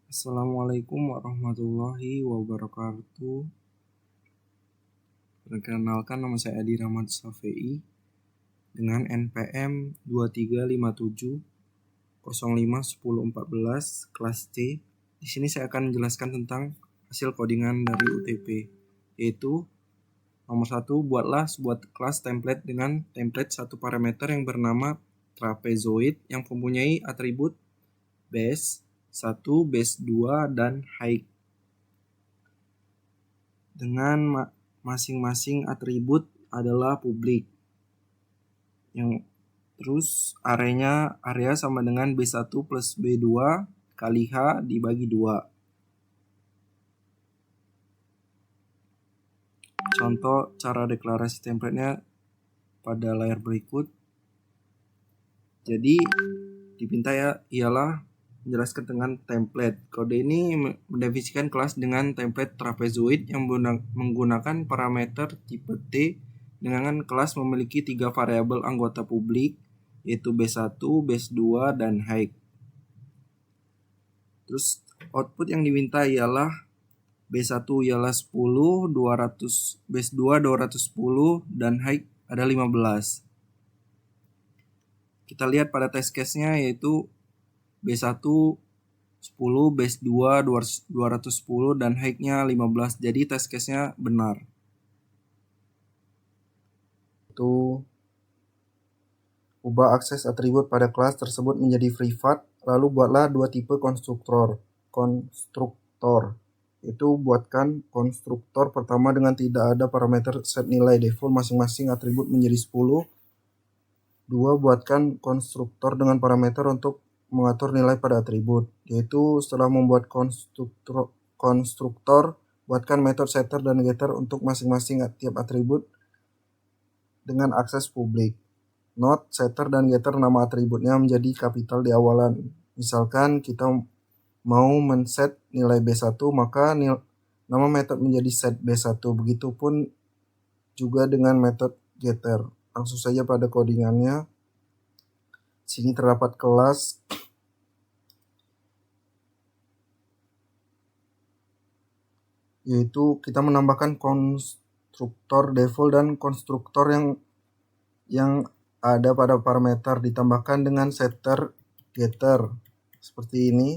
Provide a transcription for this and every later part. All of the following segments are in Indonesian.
Assalamualaikum warahmatullahi wabarakatuh. Perkenalkan, nama saya Adi Rahmat Safei dengan NPM 2357051014 kelas C. Di sini saya akan menjelaskan tentang hasil codingan dari UTP, yaitu nomor 1, buatlah sebuah kelas template dengan template satu parameter yang bernama trapezoid yang mempunyai atribut base 1, base 2, dan height. Dengan masing-masing atribut adalah publik. Terus area sama dengan B1 plus B2 kali H dibagi 2. Contoh cara deklarasi template-nya pada layar berikut. Jadi dipinta ialah menjelaskan dengan template. Kode ini mendefinisikan kelas dengan template trapezoid yang menggunakan parameter tipe T dengan kelas memiliki 3 variabel anggota publik, yaitu B1, B2, dan height. Terus output yang diminta ialah B1 ialah 10, 200, B2 210, dan height ada 15. Kita lihat pada test case-nya yaitu B1 10, base 2 210, dan height-nya 15. Jadi test case-nya benar. Itu ubah akses atribut pada kelas tersebut menjadi privat, lalu buatlah dua tipe konstruktor. Itu buatkan konstruktor pertama dengan tidak ada parameter set nilai default masing-masing atribut menjadi 10. 2. Buatkan konstruktor dengan parameter untuk mengatur nilai pada atribut, yaitu setelah membuat konstruktor, buatkan metode setter dan getter untuk masing-masing tiap atribut dengan akses publik. Note, setter dan getter nama atributnya menjadi kapital di awalan. Misalkan kita mau men-set nilai B1, maka nama metode menjadi set B1. Begitupun juga dengan metode getter. Langsung saja pada codingannya. Sini terdapat kelas yaitu kita menambahkan konstruktor default dan konstruktor yang ada pada parameter ditambahkan dengan setter getter seperti ini.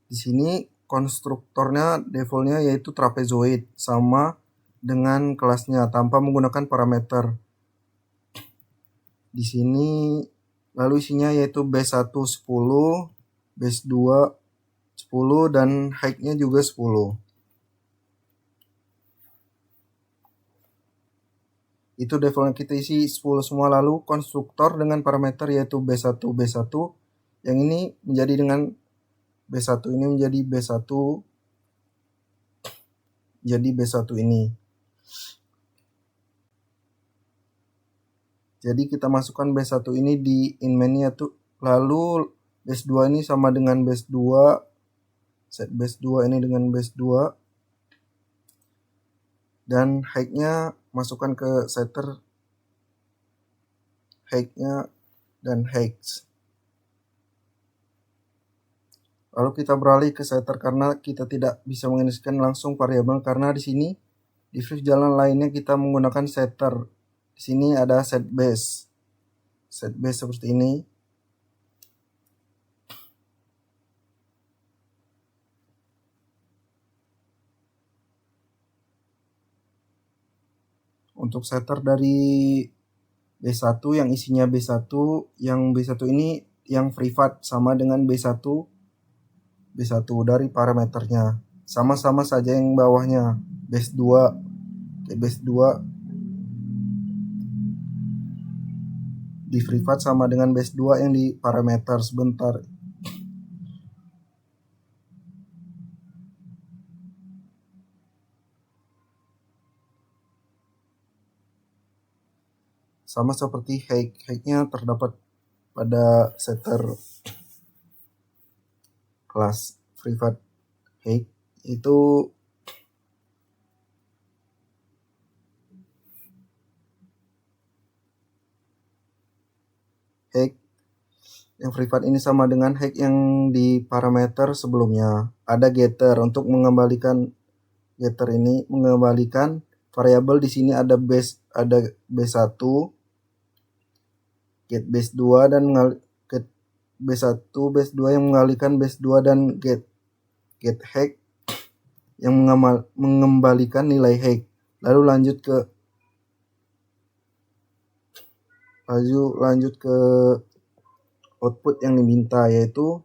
Di sini konstruktornya defaultnya yaitu trapezoid sama dengan kelasnya tanpa menggunakan parameter. Di sini lalu isinya yaitu B1 10, base 2 10, dan height-nya juga 10. Itu default kita isi 10 semua, lalu konstruktor dengan parameter yaitu B1 yang ini menjadi dengan B1 ini menjadi B1 ini. Jadi kita masukkan B1 ini di in main-nya tuh, lalu base 2 ini sama dengan base 2, set base 2 ini dengan base 2, dan height-nya masukkan ke setter height-nya dan height. Lalu kita beralih ke setter karena kita tidak bisa menginisikan langsung variabel karena di sini di Vue jalan lainnya kita menggunakan setter. Di sini ada set base seperti ini. Untuk setter dari B1 yang isinya B1, yang B1 ini yang privat sama dengan B1 dari parameternya. Sama-sama saja yang bawahnya base 2 di privat sama dengan base 2 yang di parameter. Sebentar. Sama seperti height-nya terdapat pada setter kelas privat height itu hack. Yang privat ini sama dengan hack yang di parameter sebelumnya. Ada getter untuk mengembalikan variabel. Di sini ada base 1, get base 2 dan get base 1, base 2 yang mengalihkan base 2 dan get hack yang mengembalikan nilai hack. Lalu lanjut ke output yang diminta, yaitu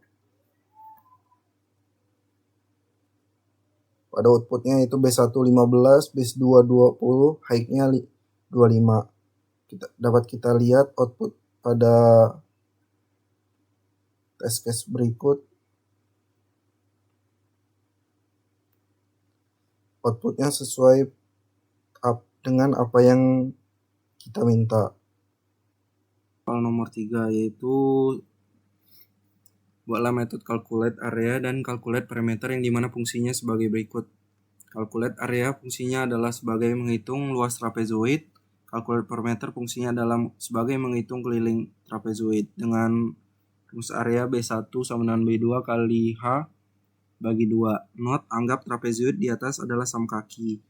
pada outputnya itu base 1 15, base 2 20, hacknya 25. Dapat kita lihat output pada test case berikut. Outputnya sesuai dengan apa yang kita minta. Soal nomor 3 yaitu buatlah metode calculate area dan calculate parameter yang dimana fungsinya sebagai berikut. Calculate area fungsinya adalah sebagai menghitung luas trapezoid. Calculate parameter fungsinya adalah sebagai menghitung keliling trapezoid. Dengan rumus area B1 sama dengan B2 kali H bagi 2. Note, anggap trapezoid di atas adalah sam kaki.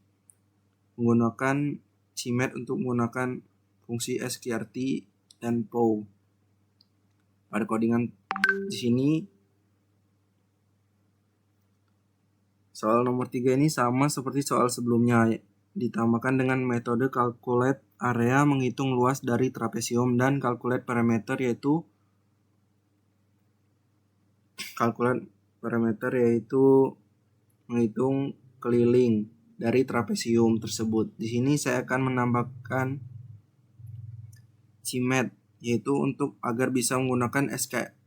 Menggunakan CMAT untuk menggunakan fungsi SQRT dan POW. Pada codingan di sini soal nomor 3 ini sama seperti soal sebelumnya, ditambahkan dengan metode calculate area menghitung luas dari trapesium dan calculate parameter yaitu menghitung keliling dari trapesium tersebut. Di sini saya akan menambahkan CMAT yaitu untuk agar bisa menggunakan SQRT.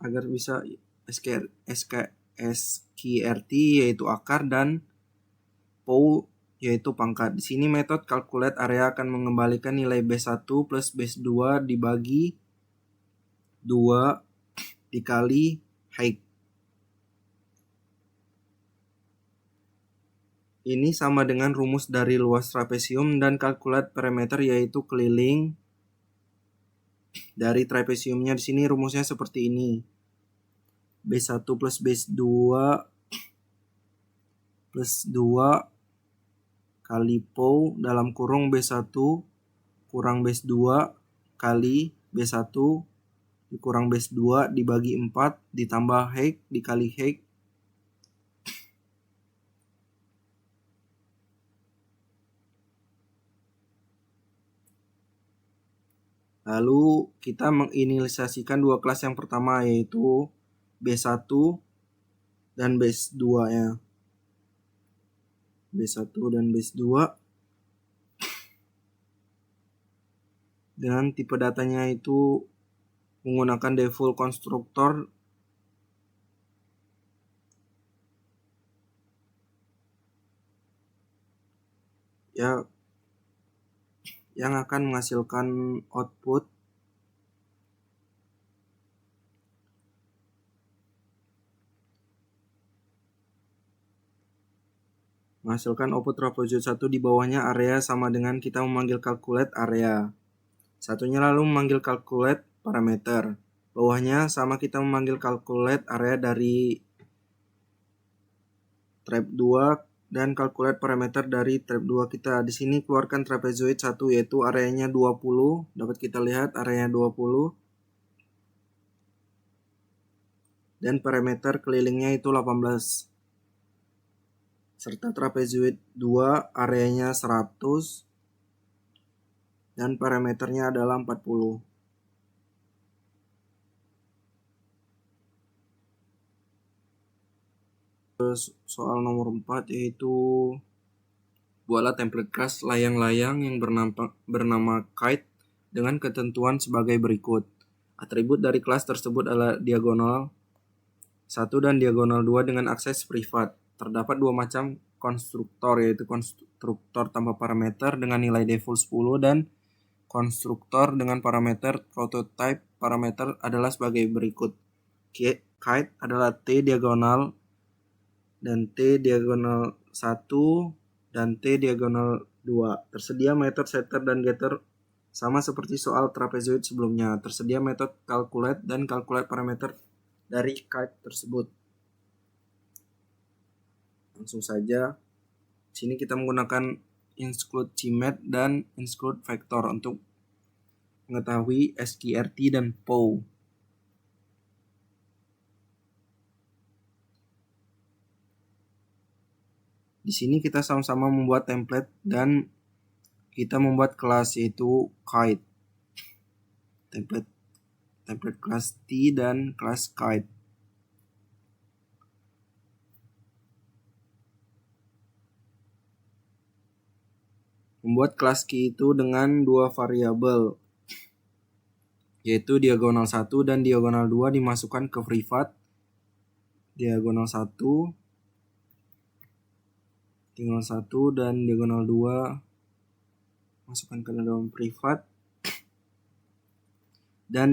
Agar bisa SQRT yaitu akar dan POW yaitu pangkat. Di sini metode calculate area akan mengembalikan nilai base 1 plus base 2 dibagi 2 dikali height. Ini sama dengan rumus dari luas trapesium dan calculate parameter yaitu keliling dari trapesiumnya. Di sini rumusnya seperti ini. base 1 plus base 2 plus 2 kali POW dalam kurung B1 kurang base 2 kali B1 dikurang base 2 dibagi 4 ditambah height dikali height. Lalu kita menginisialisasikan dua kelas yang pertama yaitu B1 dan base 2 ya. B1 dan base 2 dengan tipe datanya itu menggunakan default konstruktor ya yang akan menghasilkan output trapezoid 1 di bawahnya area sama dengan kita memanggil calculate area. Satunya lalu memanggil calculate parameter. Bawahnya sama kita memanggil calculate area dari trap 2 dan calculate parameter dari trap 2 kita. Di sini keluarkan trapezoid 1 yaitu areanya 20. Dapat kita lihat areanya 20. Dan parameter kelilingnya itu 18. Serta trapezoid 2 areanya 100 dan parameternya adalah 40. Soal nomor 4 yaitu buatlah template kelas layang-layang yang bernama kite dengan ketentuan sebagai berikut. Atribut dari kelas tersebut adalah diagonal 1 dan diagonal 2 dengan akses privat. Terdapat dua macam konstruktor yaitu konstruktor tanpa parameter dengan nilai default 10 dan konstruktor dengan parameter prototype. Parameter adalah sebagai berikut. Kite adalah T diagonal dan T diagonal 1 dan T diagonal 2. Tersedia metode setter dan getter sama seperti soal trapezoid sebelumnya. Tersedia metode calculate dan calculate parameter dari kite tersebut. Langsung saja. Sini kita menggunakan include CMAT dan include vector untuk mengetahui SQRT dan POW. Di sini kita sama-sama membuat template dan kita membuat kelas yaitu kite. Template kelas T dan kelas kite. Membuat kelas key itu dengan dua variabel, yaitu diagonal 1 dan diagonal 2 dimasukkan ke privat. Diagonal 1 dan diagonal 2 masukkan ke dalam privat. Dan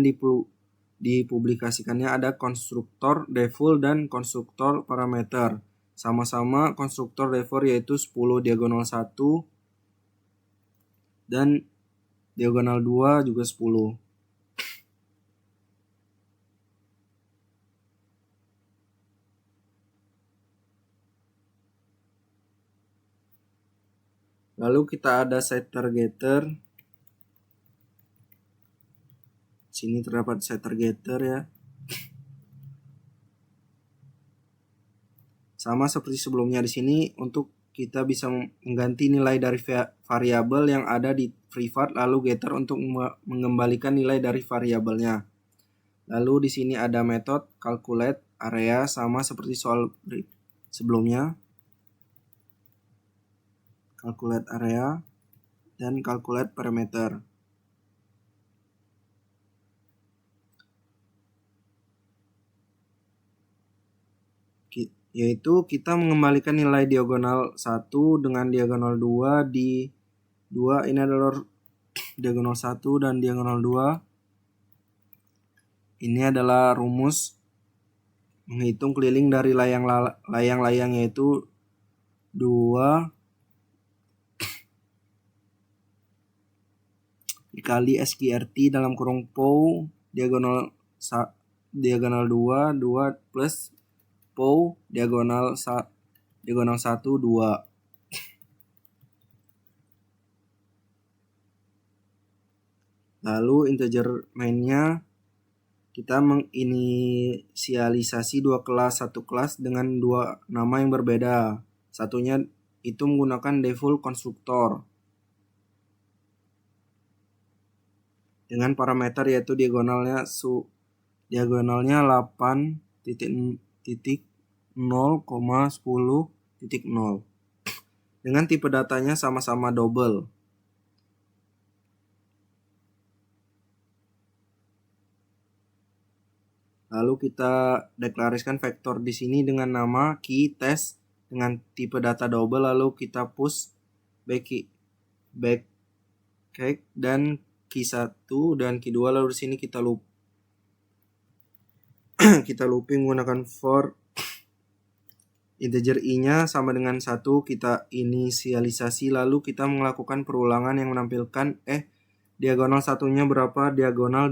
dipublikasikannya ada konstruktor default dan konstruktor parameter. Sama-sama konstruktor default yaitu 10 diagonal 1 dan diagonal 2 juga 10. Lalu kita ada setter getter. Sini terdapat setter getter ya. Sama seperti sebelumnya di sini untuk kita bisa mengganti nilai dari variabel yang ada di privat, lalu getter untuk mengembalikan nilai dari variabelnya. Lalu di sini ada metode calculate area sama seperti soal sebelumnya. Calculate area dan calculate parameter. Yaitu kita mengembalikan nilai diagonal 1 dengan diagonal 2 di 2. Ini adalah diagonal 1 dan diagonal 2. Ini adalah rumus menghitung keliling dari layang-layang yaitu 2 dikali SQRT dalam kurung POW diagonal 2 plus POW diagonal 1 2. Lalu integer mainnya kita menginisialisasi satu kelas dengan dua nama yang berbeda. Satunya itu menggunakan default konstruktor dengan parameter yaitu diagonalnya 8.0,10.0 dengan tipe datanya sama-sama double. Lalu kita deklarasikan vektor di sini dengan nama key test dengan tipe data double, lalu kita push back dan key 1 dan key 2, lalu di sini kita looping menggunakan for integer i-nya sama dengan 1, kita inisialisasi, lalu kita melakukan perulangan yang menampilkan diagonal satunya berapa, diagonal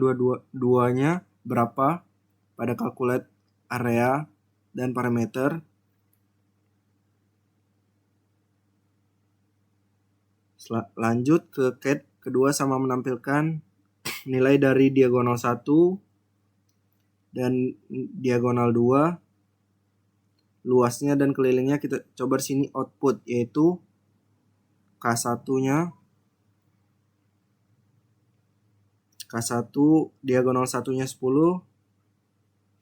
duanya berapa pada calculate area dan parameter. Lanjut ke cat kedua sama menampilkan nilai dari diagonal 1 dan diagonal 2, luasnya dan kelilingnya. Kita coba di sini output yaitu K1-nya K1 diagonal satunya 10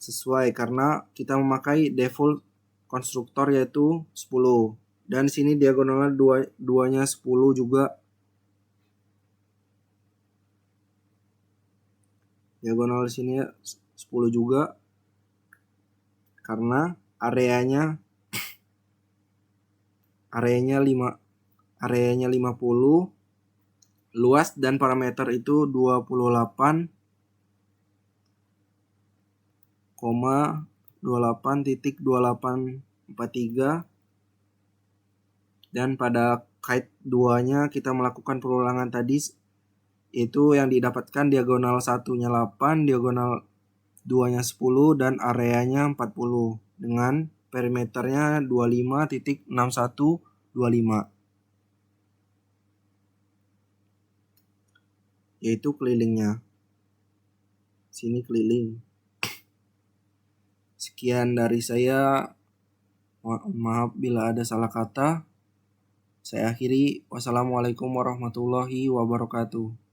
sesuai karena kita memakai default konstruktor yaitu 10, dan di sini diagonalnya duanya 10 juga. Diagonal di sini 10 juga karena areanya 50, luas dan parameter itu 28,28.28 43. Dan pada kait 2-nya kita melakukan perulangan tadi, itu yang didapatkan diagonal 1-nya 8, diagonal 2-nya 10, dan areanya 40 dengan perimeternya 25.6125, yaitu kelilingnya. Sini keliling. Sekian dari saya. Maaf bila ada salah kata. Saya akhiri. Wassalamualaikum warahmatullahi wabarakatuh.